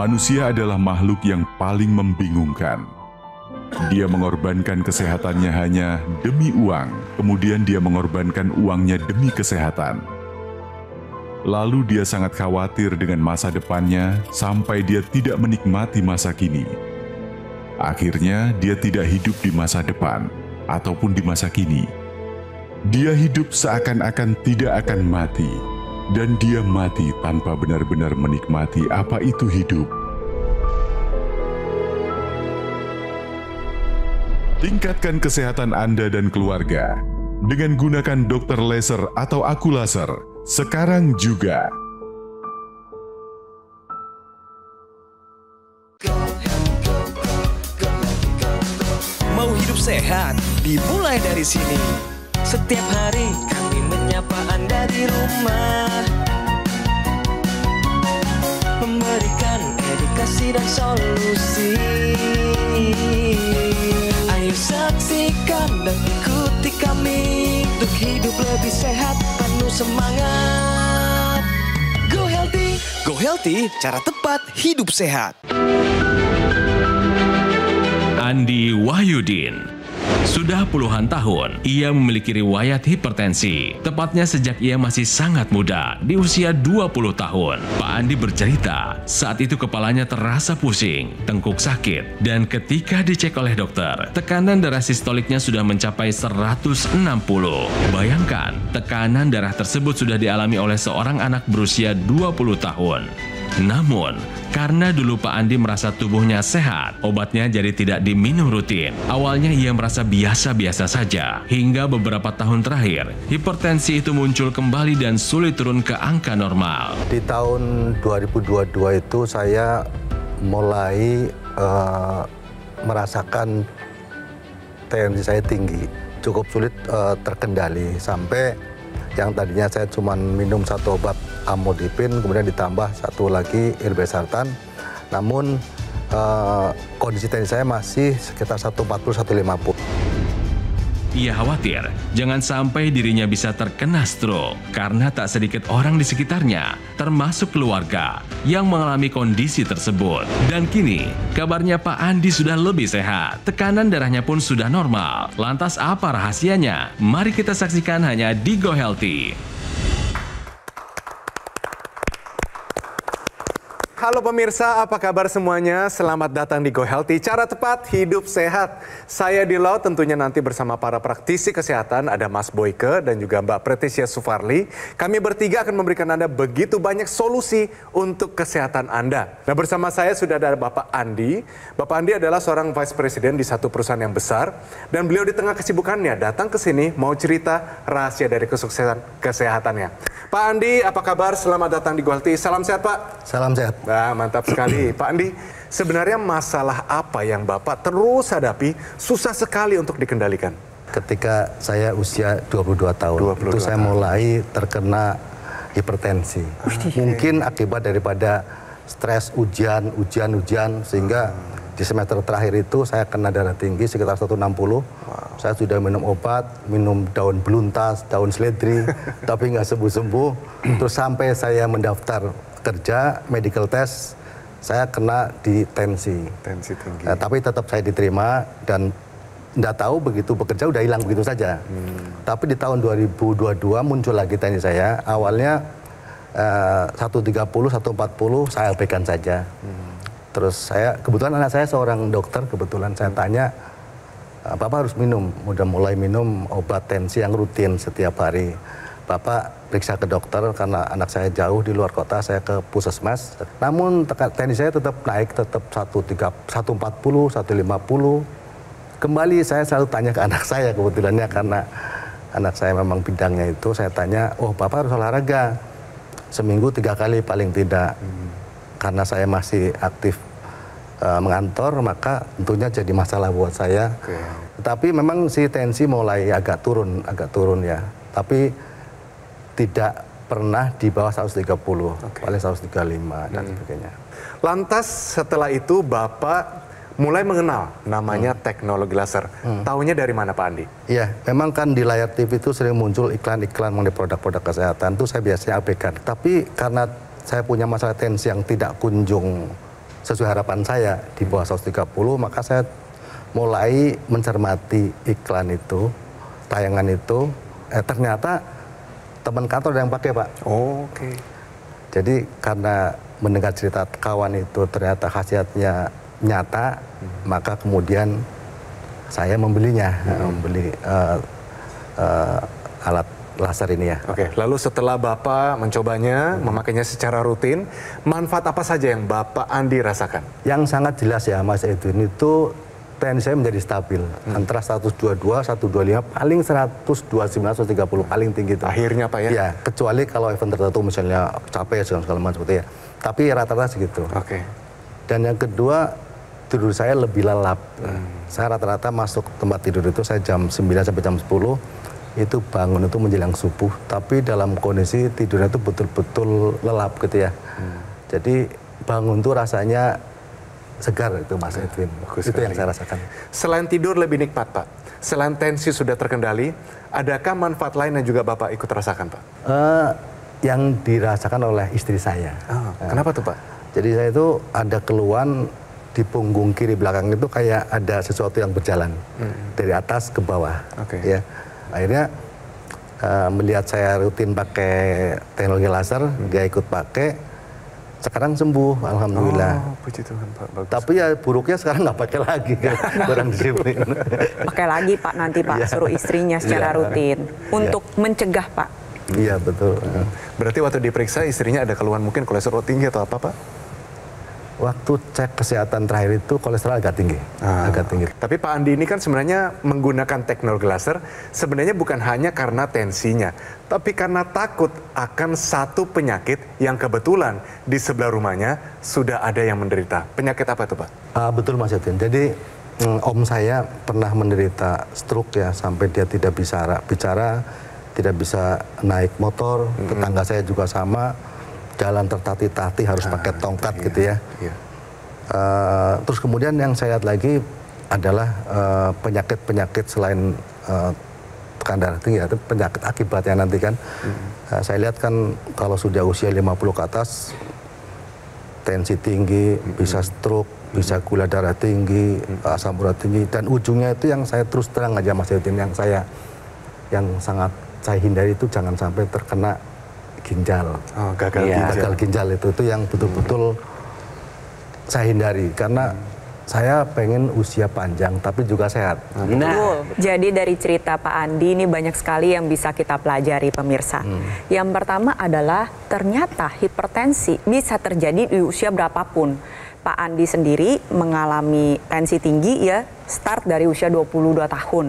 Manusia adalah makhluk yang paling membingungkan. Dia mengorbankan kesehatannya hanya demi uang, kemudian dia mengorbankan uangnya demi kesehatan. Lalu dia sangat khawatir dengan masa depannya sampai dia tidak menikmati masa kini. Akhirnya dia tidak hidup di masa depan ataupun di masa kini. Dia hidup seakan-akan tidak akan mati, dan dia mati tanpa benar-benar menikmati apa itu hidup. Tingkatkan kesehatan Anda dan keluarga dengan gunakan Dr. Laser atau Aku Laser sekarang juga. Mau hidup sehat, dimulai dari sini. Setiap hari kami menyapa Anda di rumah, memberikan edukasi dan solusi. Ayo saksikan dan ikuti kami untuk hidup lebih sehat, penuh semangat. Go Healthy, cara tepat hidup sehat. Andi Wahyudin. Sudah puluhan tahun, ia memiliki riwayat hipertensi. Tepatnya sejak ia masih sangat muda, di usia 20 tahun. Pak Andi bercerita, saat itu kepalanya terasa pusing, tengkuk sakit, dan ketika dicek oleh dokter, tekanan darah sistoliknya sudah mencapai 160. Bayangkan, tekanan darah tersebut sudah dialami oleh seorang anak berusia 20 tahun. Namun, karena dulu Pak Andi merasa tubuhnya sehat, obatnya jadi tidak diminum rutin. Awalnya ia merasa biasa-biasa saja, hingga beberapa tahun terakhir, hipertensi itu muncul kembali dan sulit turun ke angka normal. Di tahun 2022 itu saya mulai merasakan tensi saya tinggi, cukup sulit terkendali, sampai yang tadinya saya cuma minum satu obat amlodipin, kemudian ditambah satu lagi irbesartan. Namun kondisi tensi saya masih sekitar 140-150. Ia khawatir jangan sampai dirinya bisa terkena stroke karena tak sedikit orang di sekitarnya, termasuk keluarga, yang mengalami kondisi tersebut. Dan kini, kabarnya Pak Andi sudah lebih sehat, tekanan darahnya pun sudah normal. Lantas apa rahasianya? Mari kita saksikan hanya di Go Healthy. Halo pemirsa, apa kabar semuanya? Selamat datang di Go Healthy, cara tepat hidup sehat. Saya Dilo, tentunya nanti bersama para praktisi kesehatan, ada Mas Boyke dan juga Mbak Pretisia Sufarli. Kami bertiga akan memberikan Anda begitu banyak solusi untuk kesehatan Anda. Nah, bersama saya sudah ada Bapak Andi. Bapak Andi adalah seorang Vice President di satu perusahaan yang besar, dan beliau di tengah kesibukannya datang ke sini mau cerita rahasia dari kesuksesan kesehatannya. Pak Andi, apa kabar? Selamat datang di Go Healthy. Salam sehat, Pak. Salam sehat. Nah, mantap sekali. Pak Andi, sebenarnya masalah apa yang Bapak terus hadapi susah sekali untuk dikendalikan? Ketika saya usia 22 tahun, itu saya mulai terkena hipertensi. Mungkin akibat daripada stres ujian, sehingga di semester terakhir itu saya kena darah tinggi sekitar 160. Saya sudah minum obat, minum daun beluntas, daun seledri, tapi nggak sembuh-sembuh. Terus sampai saya mendaftar kerja, medical test, saya kena di tensi. Tensi tinggi. Tapi tetap saya diterima dan nggak tahu begitu bekerja udah hilang begitu saja. Tapi di tahun 2022 muncul lagi tensi saya. Awalnya 130, 140 saya abaikan saja. Terus saya, kebetulan anak saya seorang dokter, kebetulan saya tanya, Bapak harus minum, udah mulai minum obat tensi yang rutin setiap hari. Bapak periksa ke dokter karena anak saya jauh di luar kota, saya ke puskesmas. Namun tensi saya tetap naik, tetap 140, 150. Kembali saya selalu tanya ke anak saya, kebetulannya karena anak saya memang bidangnya itu, saya tanya, oh Bapak harus olahraga seminggu 3 kali paling tidak. Karena saya masih aktif mengantor, maka tentunya jadi masalah buat saya. Tapi memang si tensi mulai agak turun ya. Tapi tidak pernah di bawah 130, paling 135 dan sebagainya. Lantas setelah itu Bapak mulai mengenal namanya teknologi laser. Tahunya dari mana Pak Andi? Iya, memang kan di layar TV itu sering muncul iklan-iklan mengenai produk-produk kesehatan. Itu saya biasanya abaikan. Tapi karena saya punya masalah tensi yang tidak kunjung sesuai harapan saya di bawah 130, maka saya mulai mencermati iklan itu, tayangan itu, ternyata teman kantor yang pakai, Pak. Oh, oke. Jadi karena mendengar cerita kawan itu ternyata khasiatnya nyata, maka kemudian saya membelinya, membeli alat laser ini ya. Oke, lalu setelah Bapak mencobanya, memakainya secara rutin, manfaat apa saja yang Bapak Andi rasakan? Yang sangat jelas ya Mas Edwin, itu tensi saya menjadi stabil. Antara 122, 125, paling 129, 130, paling tinggi itu. Akhirnya Pak ya? Ya, kecuali kalau event tertentu misalnya capek segala macam seperti ya. Tapi rata-rata segitu. Oke. Dan yang kedua, tidur saya lebih lelap. Saya rata-rata masuk tempat tidur itu saya jam 9 sampai jam 10, itu bangun itu menjelang subuh, tapi dalam kondisi tidurnya itu betul-betul lelap gitu ya. Jadi bangun tuh rasanya segar itu Mas Edwin. Itu yang saya rasakan. Selain tidur lebih nikmat Pak, selain tensi sudah terkendali, adakah manfaat lain yang juga Bapak ikut rasakan Pak? Yang dirasakan oleh istri saya. Kenapa tuh Pak? Jadi saya itu ada keluhan di punggung kiri belakang itu kayak ada sesuatu yang berjalan dari atas ke bawah. Ya. Akhirnya melihat saya rutin pakai teknologi laser, dia ikut pakai, sekarang sembuh, alhamdulillah. Oh, puji Tuhan Pak, bagus. Tapi ya buruknya sekarang nggak pakai lagi, kurang disiplin. Pakai lagi Pak nanti Pak, suruh istrinya secara rutin untuk mencegah Pak. Iya betul. Berarti waktu diperiksa istrinya ada keluhan mungkin kolesterol tinggi atau apa Pak? Waktu cek kesehatan terakhir itu kolesterol agak tinggi. Agak tinggi. Tapi Pak Andi ini kan sebenarnya menggunakan teknologi laser sebenarnya bukan hanya karena tensinya, tapi karena takut akan satu penyakit yang kebetulan di sebelah rumahnya sudah ada yang menderita. Penyakit apa itu Pak? Betul Mas Yatin. Jadi om saya pernah menderita stroke ya, sampai dia tidak bisa bicara, tidak bisa naik motor. Tetangga saya juga sama. Jalan tertatih-tatih harus pakai tongkat gitu ya. Terus kemudian yang saya lihat lagi adalah penyakit-penyakit selain tekanan darah tinggi, itu penyakit akibatnya nanti kan. Saya lihat kan kalau sudah usia 50 ke atas, tensi tinggi, bisa stroke, bisa gula darah tinggi, asam urat tinggi, dan ujungnya itu yang saya terus terang aja Mas Yudin, yang sangat saya hindari itu jangan sampai terkena ginjal. Gagal ginjal itu yang betul-betul saya hindari karena saya pengen usia panjang tapi juga sehat. Betul. Jadi dari cerita Pak Andi ini banyak sekali yang bisa kita pelajari pemirsa. Yang pertama adalah ternyata hipertensi bisa terjadi di usia berapapun. Pak Andi sendiri mengalami tensi tinggi ya, start dari usia 22 tahun.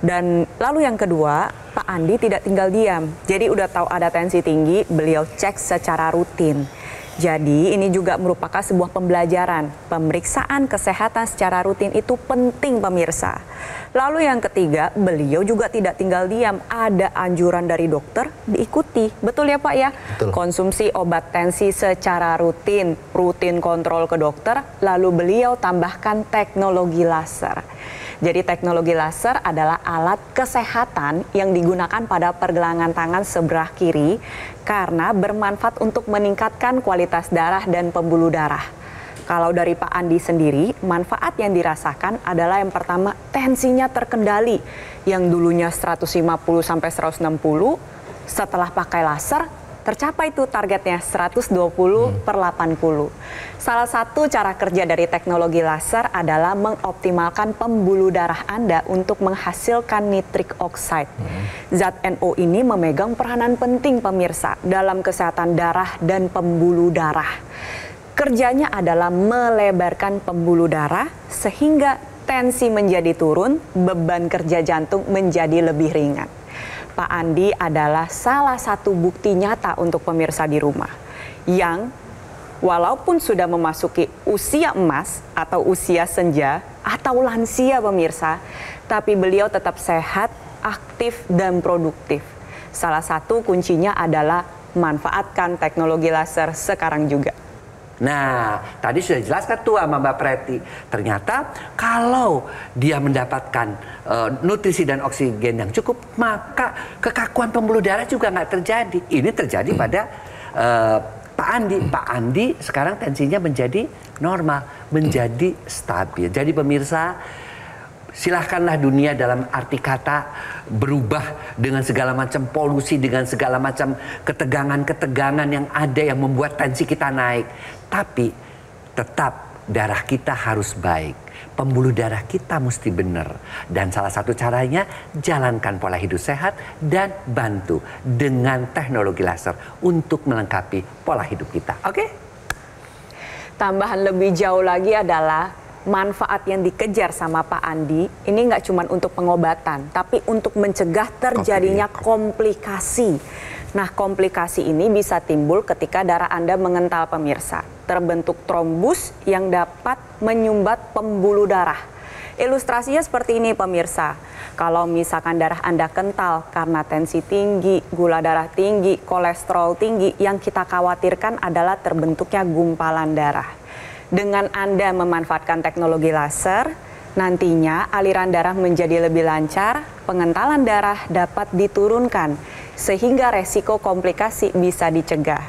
Dan lalu yang kedua, Pak Andi tidak tinggal diam. Jadi udah tahu ada tensi tinggi, beliau cek secara rutin. Jadi ini juga merupakan sebuah pembelajaran. Pemeriksaan kesehatan secara rutin itu penting pemirsa. Lalu yang ketiga, beliau juga tidak tinggal diam. Ada anjuran dari dokter, diikuti. Betul ya Pak ya? Betul. Konsumsi obat tensi secara rutin kontrol ke dokter, lalu beliau tambahkan teknologi laser. Jadi teknologi laser adalah alat kesehatan yang digunakan pada pergelangan tangan sebelah kiri karena bermanfaat untuk meningkatkan kualitas darah dan pembuluh darah. Kalau dari Pak Andi sendiri, manfaat yang dirasakan adalah yang pertama tensinya terkendali. Yang dulunya 150 sampai 160, setelah pakai laser tercapai itu targetnya 120/80. Salah satu cara kerja dari teknologi laser adalah mengoptimalkan pembuluh darah Anda untuk menghasilkan nitric oxide. Zat NO ini memegang peranan penting pemirsa dalam kesehatan darah dan pembuluh darah. Kerjanya adalah melebarkan pembuluh darah sehingga tensi menjadi turun, beban kerja jantung menjadi lebih ringan. Pak Andi adalah salah satu bukti nyata untuk pemirsa di rumah yang walaupun sudah memasuki usia emas atau usia senja atau lansia pemirsa, tapi beliau tetap sehat, aktif, dan produktif. Salah satu kuncinya adalah manfaatkan teknologi laser sekarang juga. Nah, tadi sudah jelaskan tuh sama Mbak Preti. Ternyata kalau dia mendapatkan nutrisi dan oksigen yang cukup, maka kekakuan pembuluh darah juga nggak terjadi. Ini terjadi pada Pak Andi sekarang tensinya menjadi normal, menjadi stabil. Jadi pemirsa, silahkanlah dunia dalam arti kata berubah dengan segala macam polusi, dengan segala macam ketegangan-ketegangan yang ada yang membuat tensi kita naik. Tapi tetap darah kita harus baik. Pembuluh darah kita mesti benar. Dan salah satu caranya, jalankan pola hidup sehat dan bantu dengan teknologi laser untuk melengkapi pola hidup kita. Oke? Tambahan lebih jauh lagi adalah manfaat yang dikejar sama Pak Andi, ini nggak cuma untuk pengobatan, tapi untuk mencegah terjadinya komplikasi. Nah, komplikasi ini bisa timbul ketika darah Anda mengental pemirsa. Terbentuk trombus yang dapat menyumbat pembuluh darah. Ilustrasinya seperti ini pemirsa. Kalau misalkan darah Anda kental karena tensi tinggi, gula darah tinggi, kolesterol tinggi, yang kita khawatirkan adalah terbentuknya gumpalan darah. Dengan Anda memanfaatkan teknologi laser, nantinya aliran darah menjadi lebih lancar, pengentalan darah dapat diturunkan, sehingga resiko komplikasi bisa dicegah.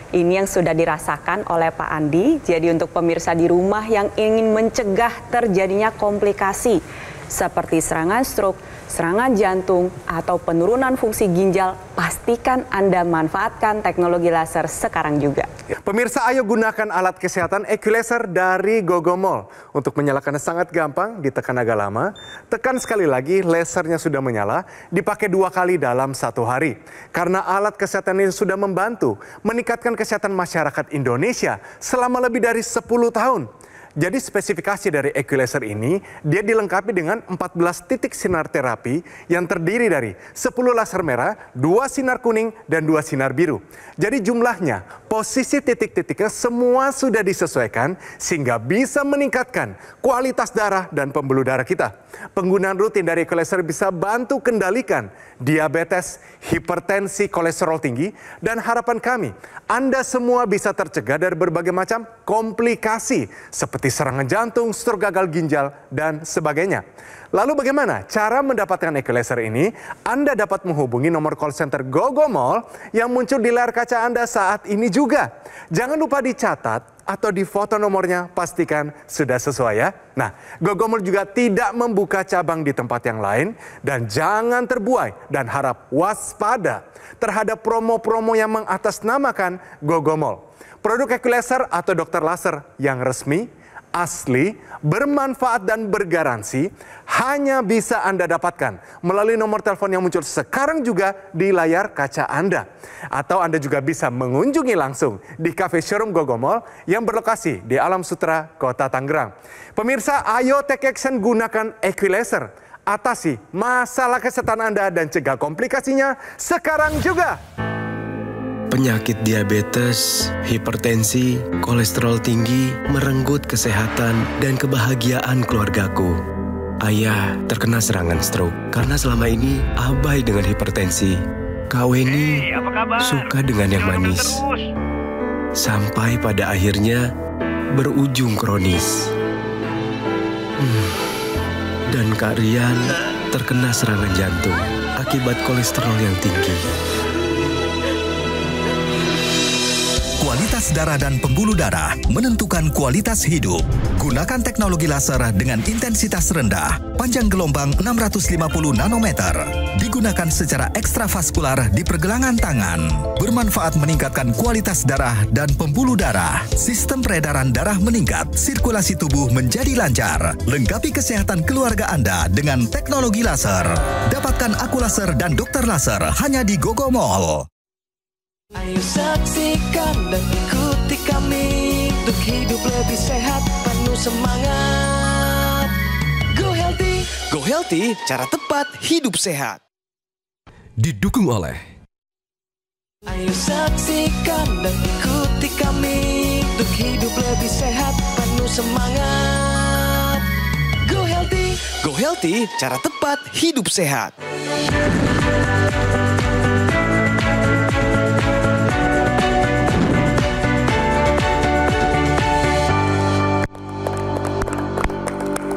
Ini yang sudah dirasakan oleh Pak Andi, jadi untuk pemirsa di rumah yang ingin mencegah terjadinya komplikasi, seperti serangan stroke, serangan jantung, atau penurunan fungsi ginjal, pastikan Anda manfaatkan teknologi laser sekarang juga. Pemirsa, ayo gunakan alat kesehatan Equilaser dari Gogomol. Untuk menyalakannya sangat gampang, ditekan agak lama. Tekan sekali lagi, lasernya sudah menyala, dipakai 2 kali dalam 1 hari. Karena alat kesehatan ini sudah membantu meningkatkan kesehatan masyarakat Indonesia selama lebih dari 10 tahun. Jadi spesifikasi dari Equilaser ini, dia dilengkapi dengan 14 titik sinar terapi yang terdiri dari 10 laser merah, 2 sinar kuning, dan 2 sinar biru. Jadi jumlahnya, posisi titik-titiknya semua sudah disesuaikan sehingga bisa meningkatkan kualitas darah dan pembuluh darah kita. Penggunaan rutin dari Equilaser bisa bantu kendalikan diabetes, hipertensi, kolesterol tinggi, dan harapan kami, Anda semua bisa tercegah dari berbagai macam komplikasi seperti serangan jantung, stroke, gagal ginjal, dan sebagainya. Lalu bagaimana cara mendapatkan Equilaser ini? Anda dapat menghubungi nomor call center Gogomol yang muncul di layar kaca Anda saat ini juga. Jangan lupa dicatat atau di foto nomornya, pastikan sudah sesuai ya. Nah, Gogomol juga tidak membuka cabang di tempat yang lain, dan jangan terbuai dan harap waspada terhadap promo-promo yang mengatasnamakan Gogomol. Produk Equilaser atau dokter laser yang resmi, asli, bermanfaat dan bergaransi hanya bisa Anda dapatkan melalui nomor telepon yang muncul sekarang juga di layar kaca Anda. Atau Anda juga bisa mengunjungi langsung di Cafe Showroom Gogomol yang berlokasi di Alam Sutera, Kota Tangerang. Pemirsa, ayo take action, gunakan Equilaser. Atasi masalah kesehatan Anda dan cegah komplikasinya sekarang juga. Penyakit diabetes, hipertensi, kolesterol tinggi merenggut kesehatan dan kebahagiaan keluargaku. Ayah terkena serangan stroke karena selama ini abai dengan hipertensi. Kak Weni suka dengan yang manis. Sampai pada akhirnya berujung kronis. Dan Kak Rian terkena serangan jantung akibat kolesterol yang tinggi. Kualitas darah dan pembuluh darah menentukan kualitas hidup. Gunakan teknologi laser dengan intensitas rendah, panjang gelombang 650 nanometer. Digunakan secara ekstravaskular di pergelangan tangan. Bermanfaat meningkatkan kualitas darah dan pembuluh darah. Sistem peredaran darah meningkat, sirkulasi tubuh menjadi lancar. Lengkapi kesehatan keluarga Anda dengan teknologi laser. Dapatkan aku laser dan dokter laser hanya di Gogomol. Ayo saksikan dan ikuti kami untuk hidup lebih sehat, penuh semangat. Go Healthy, Go Healthy, cara tepat hidup sehat. Didukung oleh Ayo saksikan dan ikuti kami untuk hidup lebih sehat, penuh semangat. Go Healthy, cara tepat hidup sehat.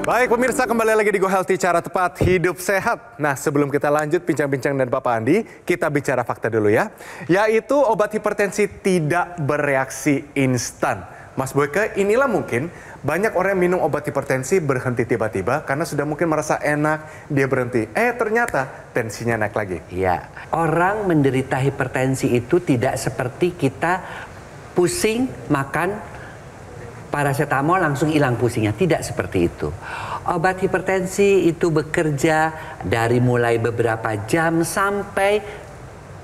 Baik Baik pemirsa, kembali lagi di Go Healthy, cara tepat hidup sehat. Nah sebelum kita lanjut bincang-bincang dengan Bapak Andi, kita bicara fakta dulu ya. Yaitu obat hipertensi tidak bereaksi instan. Mas Boyke, inilah mungkin banyak orang yang minum obat hipertensi berhenti tiba-tiba karena sudah mungkin merasa enak, dia berhenti. Ternyata tensinya naik lagi. Ya, orang menderita hipertensi itu tidak seperti kita pusing makan paracetamol langsung hilang pusingnya, tidak seperti itu. Obat hipertensi itu bekerja dari mulai beberapa jam sampai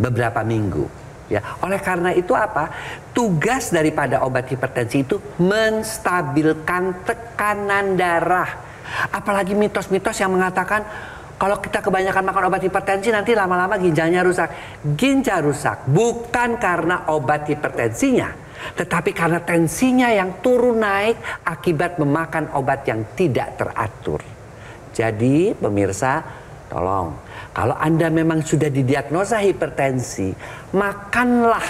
beberapa minggu. Ya, oleh karena itu apa? Tugas daripada obat hipertensi itu menstabilkan tekanan darah. Apalagi mitos-mitos yang mengatakan kalau kita kebanyakan makan obat hipertensi nanti lama-lama ginjalnya rusak. Ginjal rusak bukan karena obat hipertensinya, tetapi karena tensinya yang turun naik akibat memakan obat yang tidak teratur. Jadi pemirsa, tolong, kalau Anda memang sudah didiagnosa hipertensi, makanlah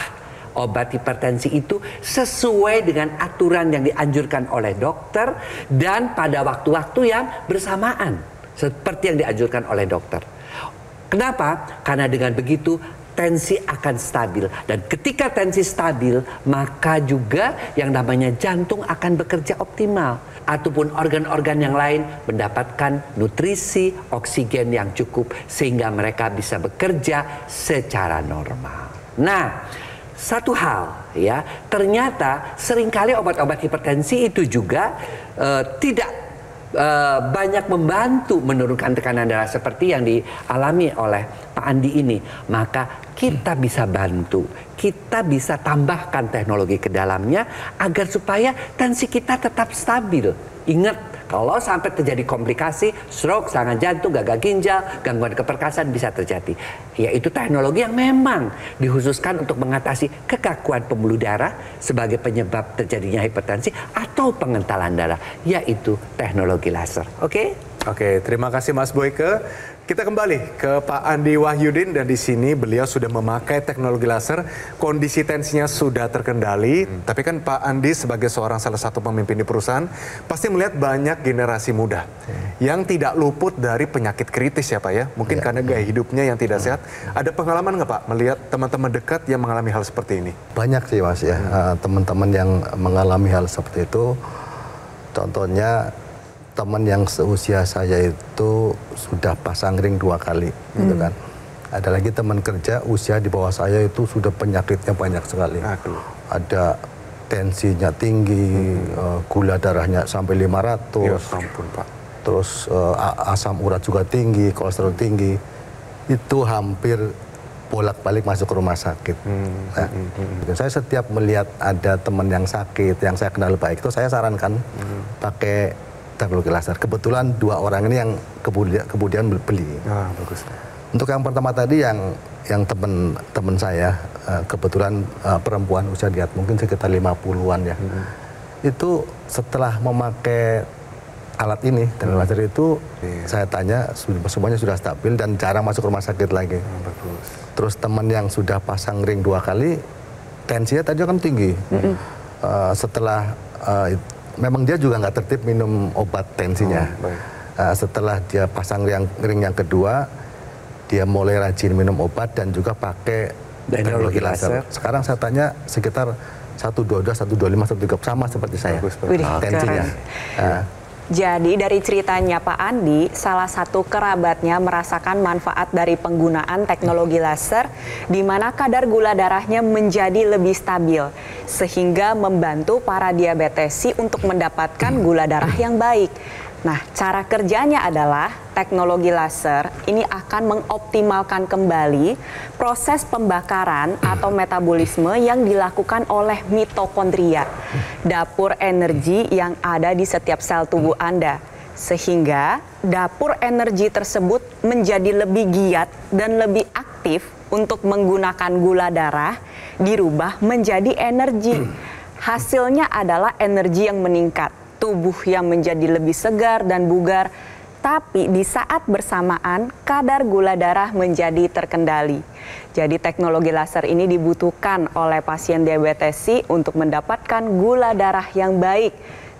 obat hipertensi itu sesuai dengan aturan yang dianjurkan oleh dokter dan pada waktu-waktu yang bersamaan, seperti yang dianjurkan oleh dokter. Kenapa? Karena dengan begitu tensi akan stabil, dan ketika tensi stabil maka juga yang namanya jantung akan bekerja optimal ataupun organ-organ yang lain mendapatkan nutrisi oksigen yang cukup sehingga mereka bisa bekerja secara normal. Nah, satu hal ya, ternyata seringkali obat-obat hipertensi itu juga tidak banyak membantu menurunkan tekanan darah seperti yang dialami oleh Pak Andi ini. Maka kita bisa bantu, kita bisa tambahkan teknologi ke dalamnya agar supaya tensi kita tetap stabil. Ingat, kalau sampai terjadi komplikasi, stroke, serangan jantung, gagal ginjal, gangguan keperkasaan bisa terjadi. Yaitu teknologi yang memang dikhususkan untuk mengatasi kekakuan pembuluh darah sebagai penyebab terjadinya hipertensi atau pengentalan darah, yaitu teknologi laser. Oke? Oke, terima kasih Mas Boyke. Kita kembali ke Pak Andi Wahyudin dan di sini beliau sudah memakai teknologi laser, kondisi tensinya sudah terkendali. Tapi kan Pak Andi sebagai seorang salah satu pemimpin di perusahaan pasti melihat banyak generasi muda yang tidak luput dari penyakit kritis ya Pak ya. Mungkin karena gaya hidupnya yang tidak sehat. Ada pengalaman nggak Pak melihat teman-teman dekat yang mengalami hal seperti ini? Banyak sih Mas ya, teman-teman yang mengalami hal seperti itu. Contohnya teman yang seusia saya itu sudah pasang ring 2 kali, gitu kan. Ada lagi teman kerja usia di bawah saya itu sudah penyakitnya banyak sekali. Ada tensinya tinggi, gula darahnya sampai 500. Ya ampun Pak. Terus asam urat juga tinggi, kolesterol tinggi. Itu hampir bolak-balik masuk ke rumah sakit. Saya setiap melihat ada teman yang sakit, yang saya kenal baik, itu saya sarankan pakai teknologi laser. Kebetulan 2 orang ini yang kemudian beli. Bagus. Untuk yang pertama tadi yang teman saya, kebetulan perempuan usia di atas mungkin sekitar 50-an ya. Itu setelah memakai alat ini, teknologi laser itu, saya tanya semuanya sudah stabil dan jarang masuk rumah sakit lagi. Bagus. Terus teman yang sudah pasang ring 2 kali, tensinya tadi kan tinggi. Setelah memang dia juga nggak tertib minum obat tensinya. Setelah dia pasang ring yang kedua, dia mulai rajin minum obat dan juga pakai teknologi laser. Sekarang saya tanya sekitar 122, 125, 130 sama seperti saya. Tensinya. Jadi dari ceritanya Pak Andi, salah satu kerabatnya merasakan manfaat dari penggunaan teknologi laser di mana kadar gula darahnya menjadi lebih stabil sehingga membantu para diabetesi untuk mendapatkan gula darah yang baik. Nah, cara kerjanya adalah teknologi laser ini akan mengoptimalkan kembali proses pembakaran atau metabolisme yang dilakukan oleh mitokondria, dapur energi yang ada di setiap sel tubuh Anda. Sehingga dapur energi tersebut menjadi lebih giat dan lebih aktif untuk menggunakan gula darah dirubah menjadi energi. Hasilnya adalah energi yang meningkat, tubuh yang menjadi lebih segar dan bugar, tapi di saat bersamaan kadar gula darah menjadi terkendali. Jadi teknologi laser ini dibutuhkan oleh pasien diabetesi untuk mendapatkan gula darah yang baik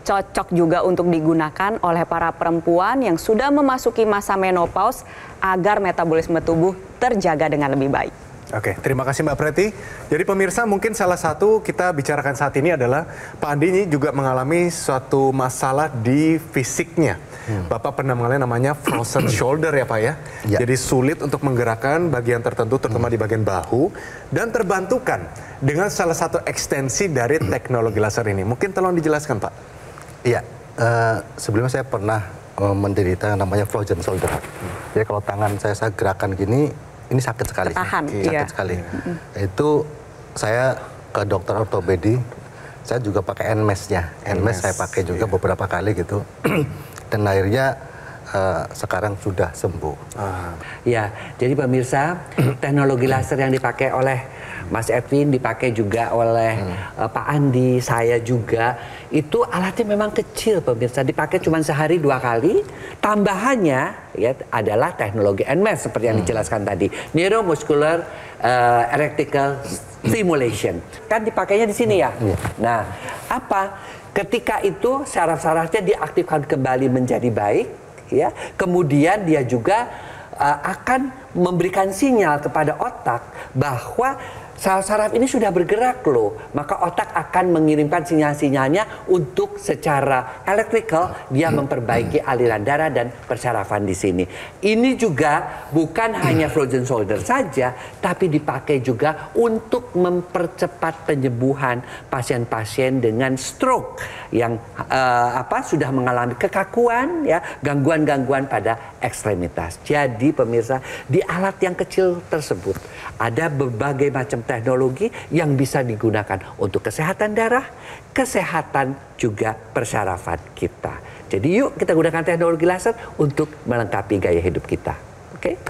Cocok juga untuk digunakan oleh para perempuan yang sudah memasuki masa menopause agar metabolisme tubuh terjaga dengan lebih baik. Oke, terima kasih Mbak Preti. Jadi pemirsa, mungkin salah satu kita bicarakan saat ini adalah Pak Andi ini juga mengalami suatu masalah di fisiknya. Bapak pernah mengalami namanya frozen shoulder ya Pak ya? Ya. Jadi sulit untuk menggerakkan bagian tertentu terutama di bagian bahu dan terbantukan dengan salah satu ekstensi dari teknologi laser ini. Mungkin tolong dijelaskan Pak. Iya, sebelumnya saya pernah menderita namanya frozen shoulder. Jadi kalau tangan saya gerakan gini, ini sakit sekali. Ketahan, sakit iya. sekali. Itu saya ke dokter ortopedi, saya juga pakai NMES-nya. NMES saya pakai juga beberapa kali gitu. Dan akhirnya sekarang sudah sembuh. Ya, jadi pemirsa, teknologi laser yang dipakai oleh Mas Edwin, dipakai juga oleh Pak Andi, saya juga, itu alatnya memang kecil pemirsa, dipakai cuma sehari 2 kali. Tambahannya ya adalah teknologi NMES seperti yang dijelaskan tadi, Neuromuscular Electrical Stimulation. Kan dipakainya di sini ya. Nah, apa? Ketika itu saraf-sarafnya diaktifkan kembali menjadi baik, ya. Kemudian dia juga akan memberikan sinyal kepada otak bahwa saraf-saraf ini sudah bergerak loh, maka otak akan mengirimkan sinyal-sinyalnya untuk secara elektrikal dia memperbaiki aliran darah dan persarafan di sini. Ini juga bukan hanya frozen shoulder saja, tapi dipakai juga untuk mempercepat penyembuhan pasien-pasien dengan stroke yang sudah mengalami kekakuan, ya, gangguan-gangguan pada ekstremitas. Jadi pemirsa, di alat yang kecil tersebut ada berbagai macam teknologi yang bisa digunakan untuk kesehatan darah, kesehatan juga persarafan kita. Jadi yuk kita gunakan teknologi laser untuk melengkapi gaya hidup kita. Oke?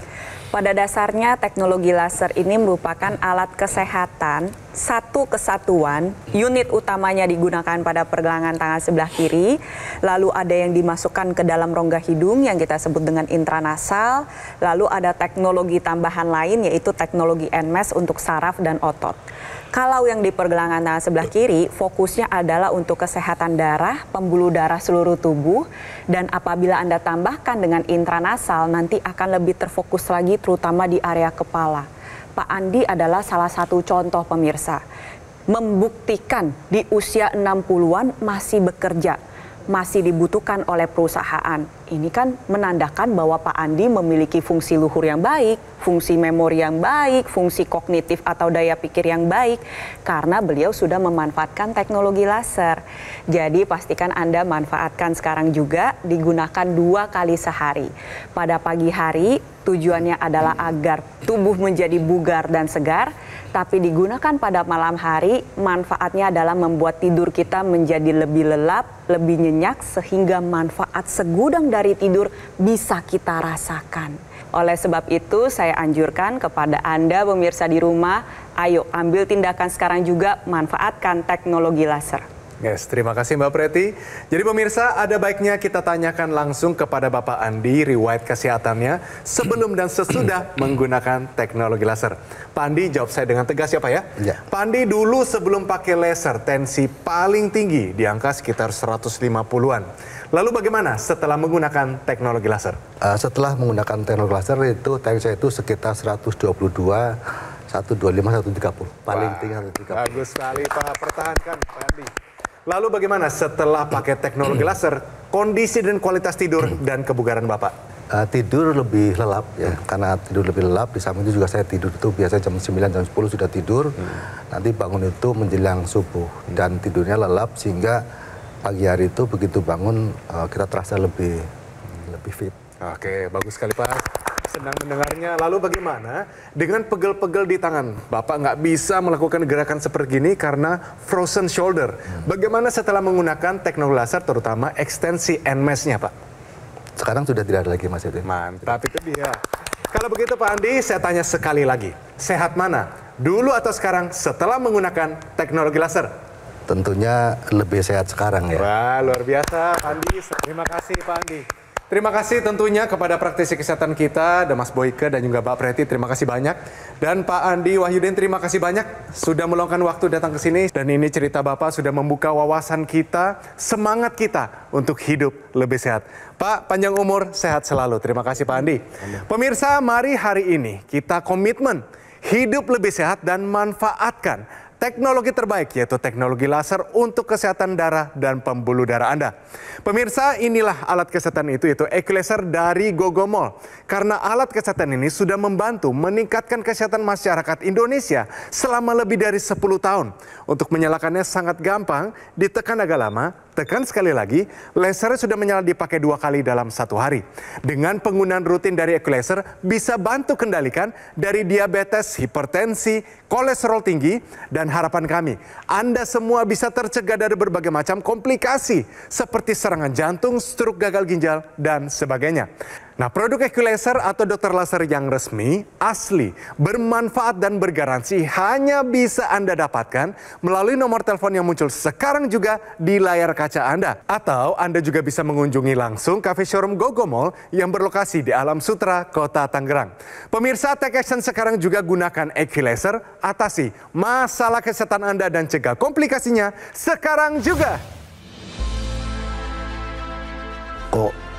Pada dasarnya teknologi laser ini merupakan alat kesehatan satu kesatuan. Unit utamanya digunakan pada pergelangan tangan sebelah kiri, lalu ada yang dimasukkan ke dalam rongga hidung yang kita sebut dengan intranasal, lalu ada teknologi tambahan lain yaitu teknologi NMES untuk saraf dan otot. Kalau yang di pergelangan tangan sebelah kiri, fokusnya adalah untuk kesehatan darah, pembuluh darah seluruh tubuh, dan apabila Anda tambahkan dengan intranasal, nanti akan lebih terfokus lagi terutama di area kepala. Pak Andi adalah salah satu contoh pemirsa, membuktikan di usia 60-an masih bekerja, masih dibutuhkan oleh perusahaan. Ini kan menandakan bahwa Pak Andi memiliki fungsi luhur yang baik, fungsi memori yang baik, fungsi kognitif atau daya pikir yang baik, karena beliau sudah memanfaatkan teknologi laser. Jadi pastikan Anda manfaatkan sekarang juga, digunakan 2 kali sehari. Pada pagi hari tujuannya adalah agar tubuh menjadi bugar dan segar, tapi digunakan pada malam hari manfaatnya adalah membuat tidur kita menjadi lebih lelap, lebih nyenyak, sehingga manfaat segudang dari tidur bisa kita rasakan. Oleh sebab itu saya anjurkan kepada Anda pemirsa di rumah, ayo ambil tindakan sekarang juga, manfaatkan teknologi laser. Yes, terima kasih Mbak Preti. Jadi pemirsa, ada baiknya kita tanyakan langsung kepada Bapak Andi riwayat kesehatannya sebelum dan sesudah menggunakan teknologi laser. Pak Andi, jawab saya dengan tegas ya Pak ya. Ya. Pak Andi dulu sebelum pakai laser, tensi paling tinggi di angka sekitar 150-an. Lalu bagaimana setelah menggunakan teknologi laser? Setelah menggunakan teknologi laser itu tensi saya itu sekitar 122, 125, 130. Paling tinggi 130. Bagus sekali Pak, pertahankan Pak Andi. Lalu bagaimana setelah pakai teknologi laser, kondisi dan kualitas tidur dan kebugaran Bapak? Tidur lebih lelap ya, karena tidur lebih lelap. Di samping itu juga saya tidur itu biasanya jam 9, jam 10 sudah tidur. Nanti bangun itu menjelang subuh dan tidurnya lelap sehingga pagi hari itu begitu bangun kita terasa lebih fit. Oke, bagus sekali Pak. Senang mendengarnya. Lalu bagaimana dengan pegel-pegel di tangan? Bapak nggak bisa melakukan gerakan seperti ini karena frozen shoulder. Bagaimana setelah menggunakan teknologi laser, terutama ekstensi NMES-nya Pak? Sekarang sudah tidak ada lagi Mas Edwin. Mantap, itu dia. Kalau begitu Pak Andi, saya tanya sekali lagi. Sehat mana? Dulu atau sekarang setelah menggunakan teknologi laser? Tentunya lebih sehat sekarang ya. Wah, luar biasa Pak Andi. Terima kasih Pak Andi. Terima kasih tentunya kepada praktisi kesehatan kita, ada Mas Boyke dan juga Mbak Preti, terima kasih banyak. Dan Pak Andi Wahyudin, terima kasih banyak sudah meluangkan waktu datang ke sini. Dan ini cerita Bapak sudah membuka wawasan kita, semangat kita untuk hidup lebih sehat. Pak, panjang umur, sehat selalu. Terima kasih Pak Andi. Pemirsa, mari hari ini kita komitmen hidup lebih sehat dan manfaatkan teknologi terbaik, yaitu teknologi laser untuk kesehatan darah dan pembuluh darah Anda. Pemirsa, inilah alat kesehatan itu, yaitu Equilaser dari Gogomol. Karena alat kesehatan ini sudah membantu meningkatkan kesehatan masyarakat Indonesia selama lebih dari 10 tahun. Untuk menyalakannya sangat gampang, ditekan agak lama, tekan sekali lagi, lasernya sudah menyala dipakai 2 kali dalam 1 hari. Dengan penggunaan rutin dari Equilaser, bisa bantu kendalikan dari diabetes, hipertensi, kolesterol tinggi, dan harapan kami, Anda semua bisa tercegah dari berbagai macam komplikasi seperti serangan jantung, stroke, gagal ginjal, dan sebagainya. Nah, produk Equilaser atau dokter laser yang resmi, asli, bermanfaat dan bergaransi hanya bisa Anda dapatkan melalui nomor telepon yang muncul sekarang juga di layar kaca Anda. Atau Anda juga bisa mengunjungi langsung cafe showroom Gogomol yang berlokasi di Alam Sutra, Kota Tangerang. Pemirsa, Take Action sekarang juga gunakan Equilaser, atasi masalah kesehatan Anda dan cegah komplikasinya sekarang juga. Kok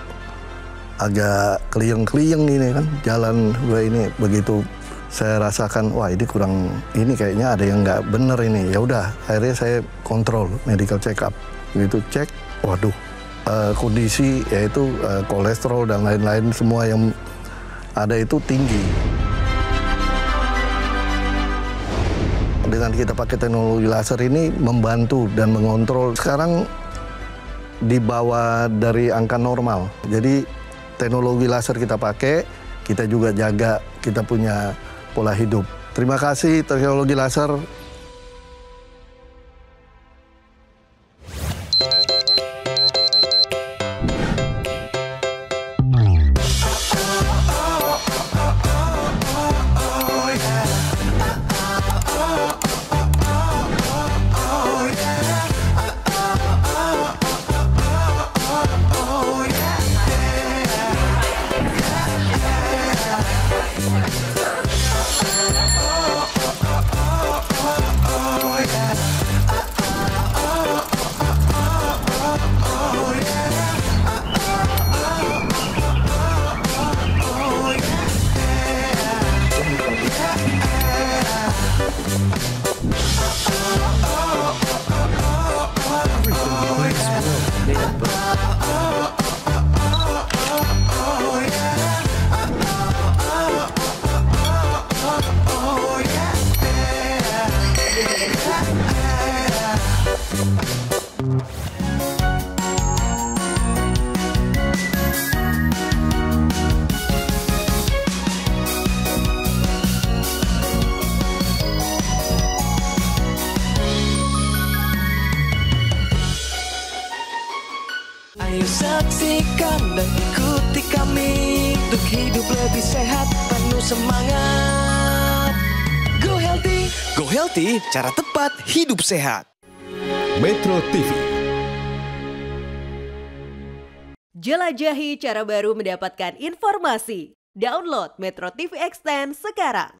agak kliyeng-kliyeng ini kan jalan gue ini, begitu saya rasakan wah ini kurang, ini kayaknya ada yang nggak bener ini. Ya udah, akhirnya saya kontrol medical check up, begitu cek, waduh kondisi yaitu kolesterol dan lain-lain semua yang ada itu tinggi. Dengan kita pakai teknologi laser ini membantu dan mengontrol, sekarang di bawah dari angka normal. Jadi teknologi laser kita pakai, kita juga jaga kita punya pola hidup. Terima kasih teknologi laser. Ayo saksikan dan ikuti kami untuk hidup lebih sehat, penuh semangat. Go Healthy, cara tepat hidup sehat. Metro TV. Jelajahi cara baru mendapatkan informasi. Download Metro TV Extend sekarang.